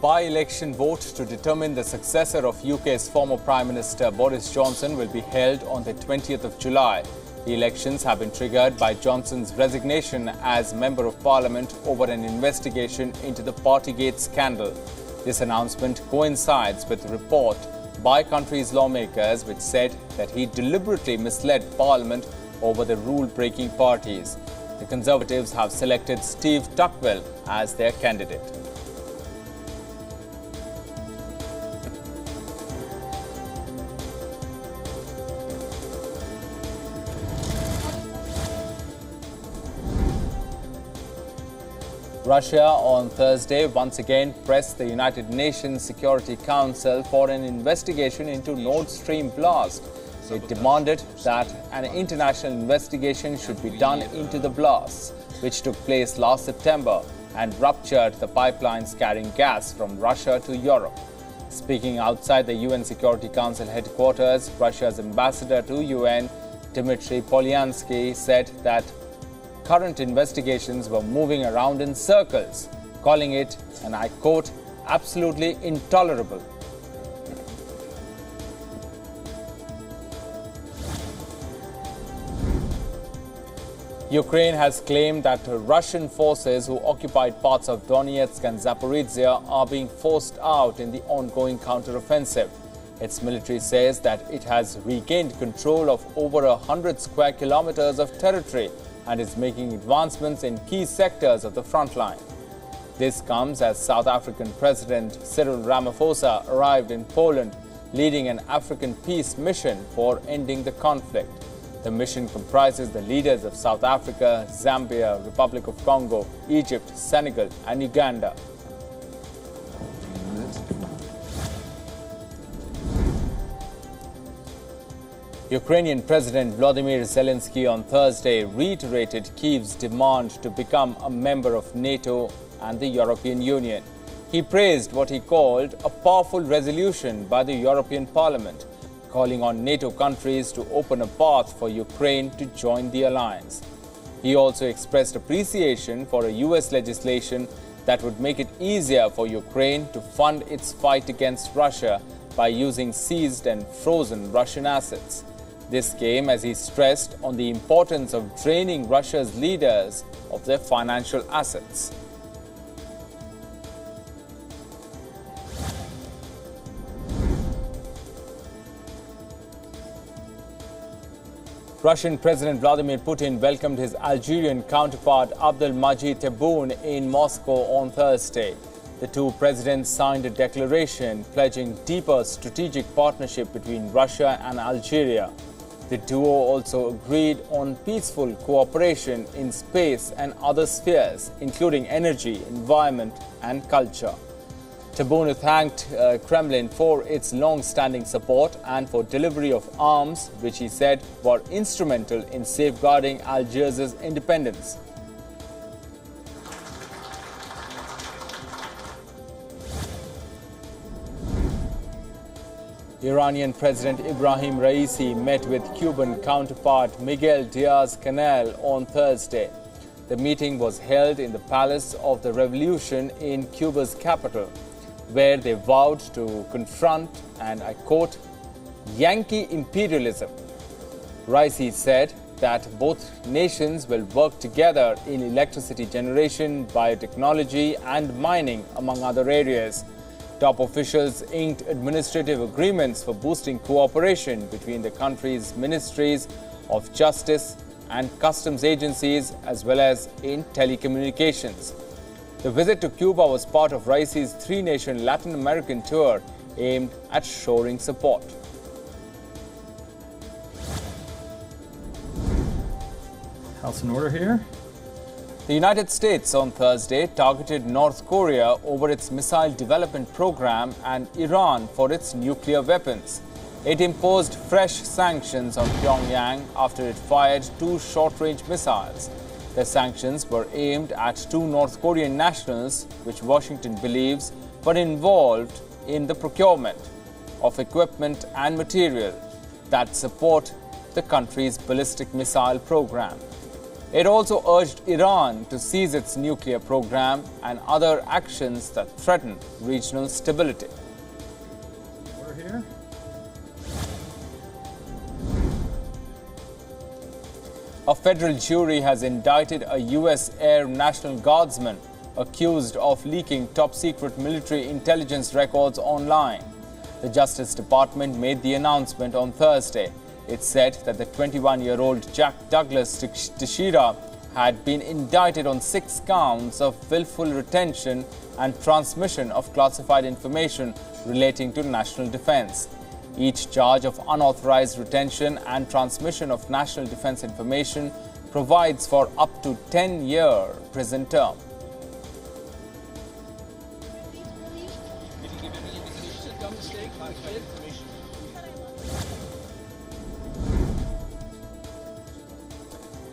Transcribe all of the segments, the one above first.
by-election vote to determine the successor of UK's former Prime Minister Boris Johnson will be held on the 20th of July. The elections have been triggered by Johnson's resignation as Member of Parliament over an investigation into the Partygate scandal. This announcement coincides with a report by country's lawmakers which said that he deliberately misled Parliament over the rule-breaking parties. The Conservatives have selected Steve Tuckwell as their candidate. Russia on Thursday once again pressed the United Nations Security Council for an investigation into Nord Stream blast. It demanded that an international investigation should be done into the blasts, which took place last September and ruptured the pipelines carrying gas from Russia to Europe. Speaking outside the UN Security Council headquarters, Russia's ambassador to UN, Dmitry Polyansky, said that current investigations were moving around in circles, calling it, and I quote, absolutely intolerable. Ukraine has claimed that Russian forces who occupied parts of Donetsk and Zaporizhia are being forced out in the ongoing counteroffensive. Its military says that it has regained control of over 100 square kilometers of territory and is making advancements in key sectors of the front line. This comes as South African President Cyril Ramaphosa arrived in Poland, leading an African peace mission for ending the conflict. The mission comprises the leaders of South Africa, Zambia, Republic of Congo, Egypt, Senegal, and Uganda. Ukrainian President Volodymyr Zelensky on Thursday reiterated Kyiv's demand to become a member of NATO and the European Union. He praised what he called a powerful resolution by the European Parliament, calling on NATO countries to open a path for Ukraine to join the alliance. He also expressed appreciation for a US legislation that would make it easier for Ukraine to fund its fight against Russia by using seized and frozen Russian assets. This came as he stressed on the importance of draining Russia's leaders of their financial assets. Russian President Vladimir Putin welcomed his Algerian counterpart Abdelmadjid Tebboune in Moscow on Thursday. The two presidents signed a declaration pledging deeper strategic partnership between Russia and Algeria. The duo also agreed on peaceful cooperation in space and other spheres, including energy, environment, and culture. Tebboune thanked Kremlin for its long-standing support and for delivery of arms, which he said were instrumental in safeguarding Algiers' independence. Iranian President Ibrahim Raisi met with Cuban counterpart Miguel Diaz-Canel on Thursday. The meeting was held in the Palace of the Revolution in Cuba's capital, where they vowed to confront, and I quote, Yankee imperialism. Raisi said that both nations will work together in electricity generation, biotechnology, and mining, among other areas. Top officials inked administrative agreements for boosting cooperation between the country's ministries of justice and customs agencies, as well as in telecommunications. The visit to Cuba was part of Raisi's three-nation Latin American tour aimed at shoring support. House in order here. The United States on Thursday targeted North Korea over its missile development program and Iran for its nuclear weapons. It imposed fresh sanctions on Pyongyang after it fired two short-range missiles. The sanctions were aimed at two North Korean nationals, which Washington believes were involved in the procurement of equipment and material that support the country's ballistic missile program. It also urged Iran to cease its nuclear program and other actions that threaten regional stability. Order here. A federal jury has indicted a U.S. Air National Guardsman accused of leaking top-secret military intelligence records online. The Justice Department made the announcement on Thursday. It said that the 21-year-old Jack Douglas Teixeira had been indicted on 6 counts of willful retention and transmission of classified information relating to national defense. Each charge of unauthorized retention and transmission of national defense information provides for up to 10-year prison term.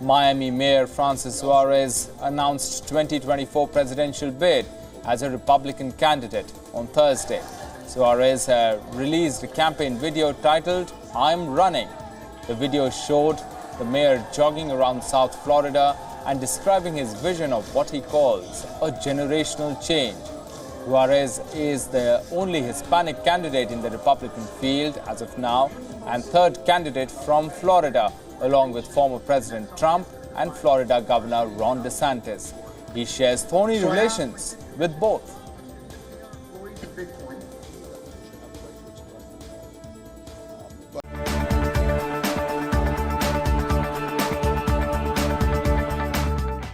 Miami Mayor Francis Suarez announced 2024 presidential bid as a Republican candidate on Thursday. Suarez released a campaign video titled, "I'm Running." The video showed the mayor jogging around South Florida and describing his vision of what he calls a generational change. Suarez is the only Hispanic candidate in the Republican field as of now and third candidate from Florida, along with former President Trump and Florida Governor Ron DeSantis. He shares thorny relations with both.